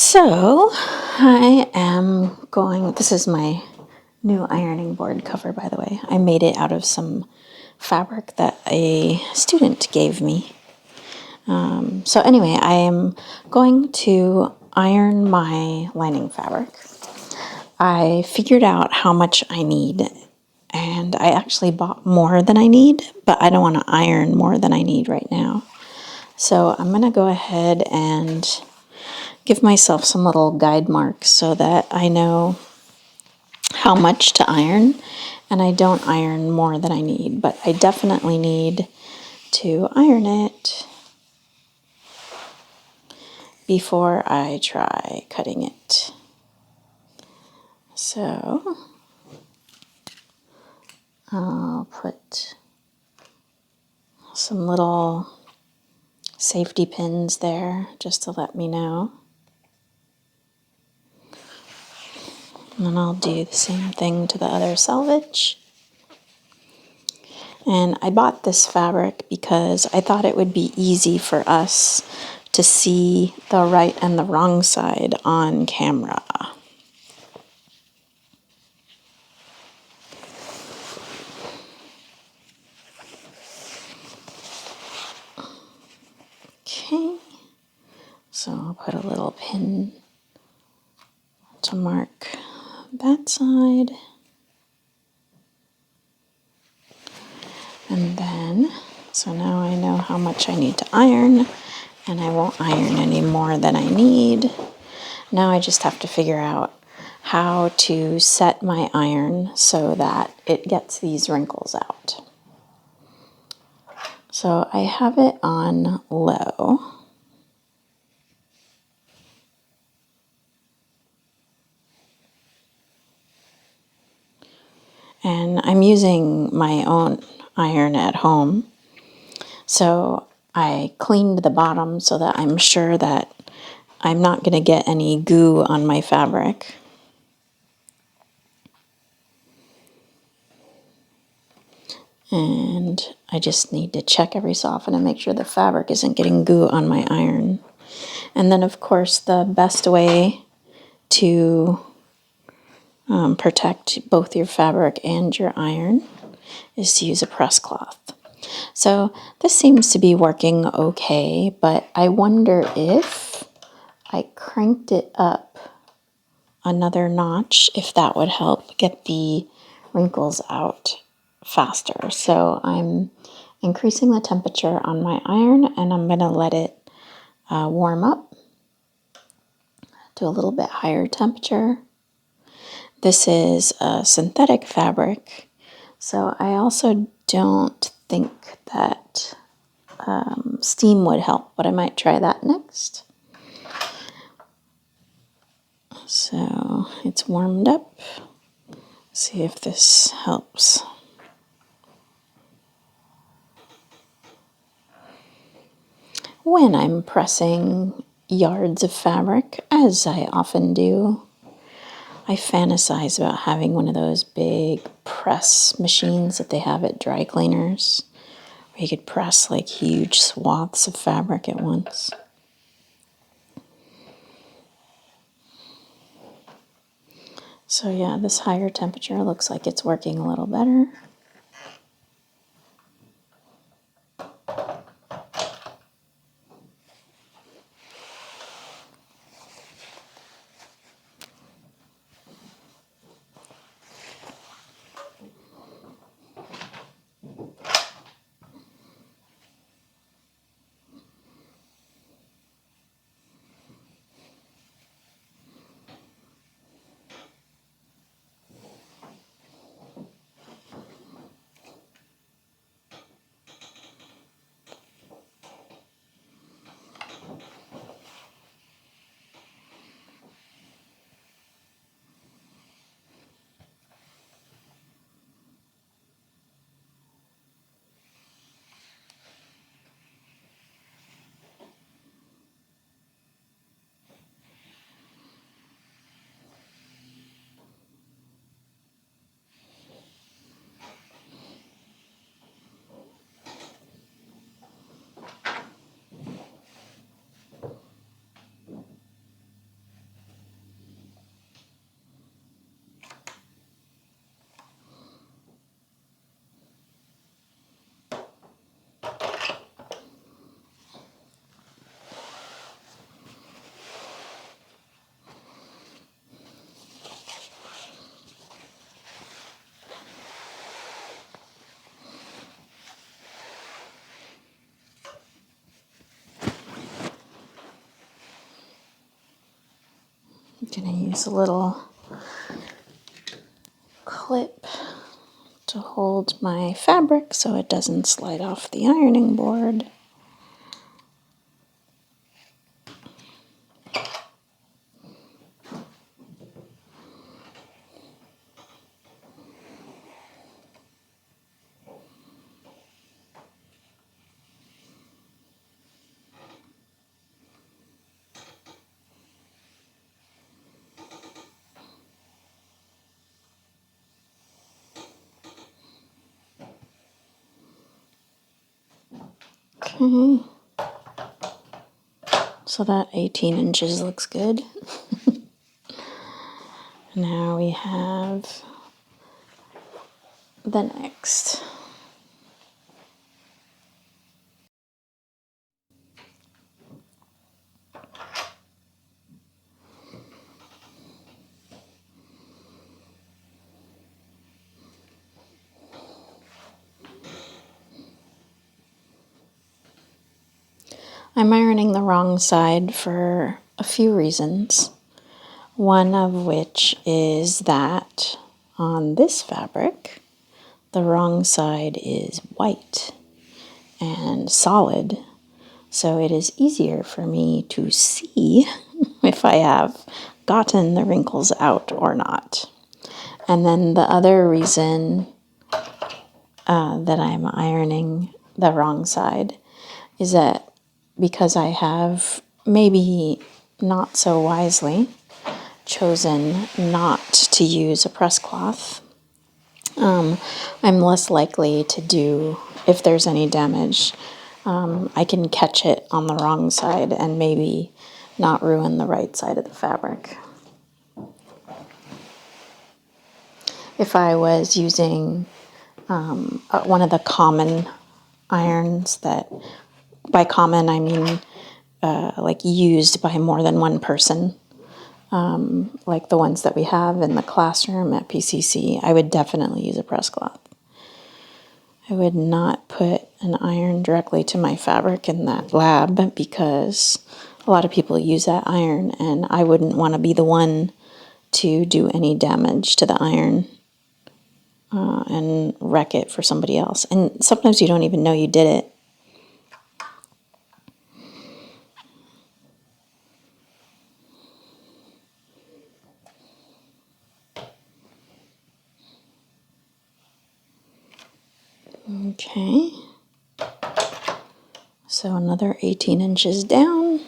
So I am going, this is my new ironing board cover, by the way. I made it out of some fabric that a student gave me. So anyway, I am going to iron my lining fabric. I figured out how much I need, and I actually bought more than I need, but I don't want to iron more than I need right now. So I'm going to go ahead and give myself some little guide marks so that I know how much to iron, and I don't iron more than I need, but I definitely need to iron it before I try cutting it. So I'll put some little safety pins there just to let me know. And then I'll do the same thing to the other selvage. And I bought this fabric because I thought it would be easy for us to see the right and the wrong side on camera. Okay, so I'll put a little pin to mark that side. And then, so now I know how much I need to iron, and I won't iron any more than I need. Now I just have to figure out how to set my iron so that it gets these wrinkles out. So I have it on low. And I'm using my own iron at home. So I cleaned the bottom so that I'm sure that I'm not going to get any goo on my fabric. And I just need to check every so often and make sure the fabric isn't getting goo on my iron. And then, of course, the best way to protect both your fabric and your iron is to use a press cloth. So this seems to be working okay, but I wonder if I cranked it up another notch, if that would help get the wrinkles out faster. So I'm increasing the temperature on my iron, and I'm going to let it warm up to a little bit higher temperature. This is a synthetic fabric, so I also don't think that steam would help, but I might try that next. So it's warmed up. See if this helps. When I'm pressing yards of fabric, as I often do, I fantasize about having one of those big press machines that they have at dry cleaners, where you could press like huge swaths of fabric at once. So yeah, this higher temperature looks like it's working a little better. gonna use a little clip to hold my fabric so it doesn't slide off the ironing board. Okay, so that 18 inches looks good. Now we have the next. I'm ironing the wrong side for a few reasons. One of which is that on this fabric, the wrong side is white and solid, so it is easier for me to see if I have gotten the wrinkles out or not. And then the other reason that I'm ironing the wrong side is that because I have, maybe not so wisely, chosen not to use a press cloth, I'm less likely to do, if there's any damage, I can catch it on the wrong side and maybe not ruin the right side of the fabric. If I was using one of the common irons, that by common I mean like used by more than one person, like the ones that we have in the classroom at PCC, I would definitely use a press cloth. I would not put an iron directly to my fabric in that lab because a lot of people use that iron, and I wouldn't want to be the one to do any damage to the iron and wreck it for somebody else. And sometimes you don't even know you did it. Okay, so another 18 inches down.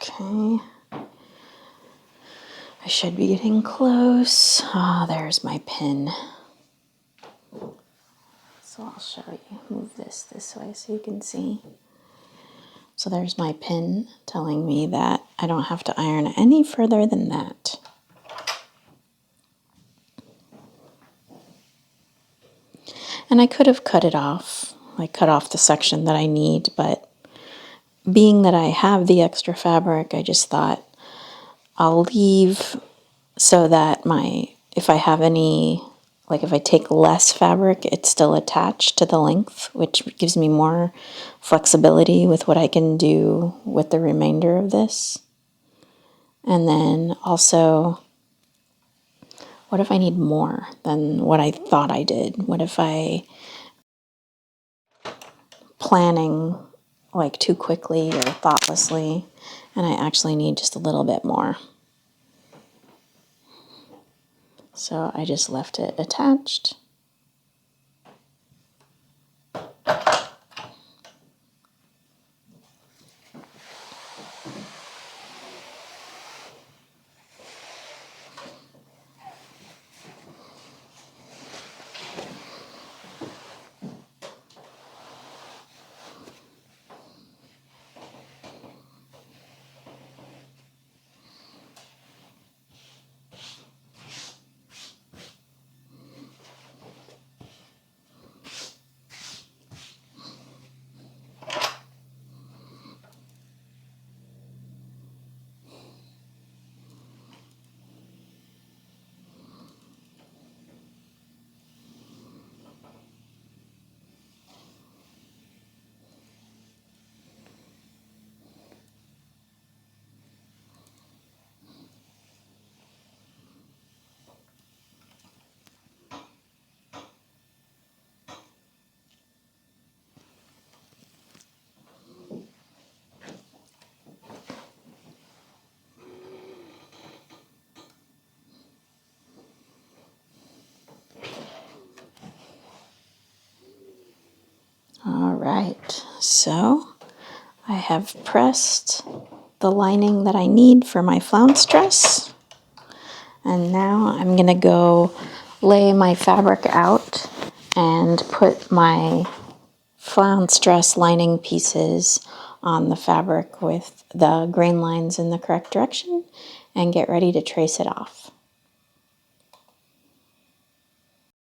Okay, I should be getting close. Ah, there's my pin. So I'll show you. Move this way so you can see. So there's my pin telling me that I don't have to iron any further than that. And I could have cut it off, like cut off the section that I need, but being that I have the extra fabric, I just thought I'll leave so that if I have any, like if I take less fabric, it's still attached to the length, which gives me more flexibility with what I can do with the remainder of this. And then also, what if I need more than what I thought I did? What if I planning like too quickly or thoughtlessly and I actually need just a little bit more? So I just left it attached. All right, so I have pressed the lining that I need for my flounce dress. And now I'm gonna go lay my fabric out and put my flounce dress lining pieces on the fabric with the grain lines in the correct direction and get ready to trace it off.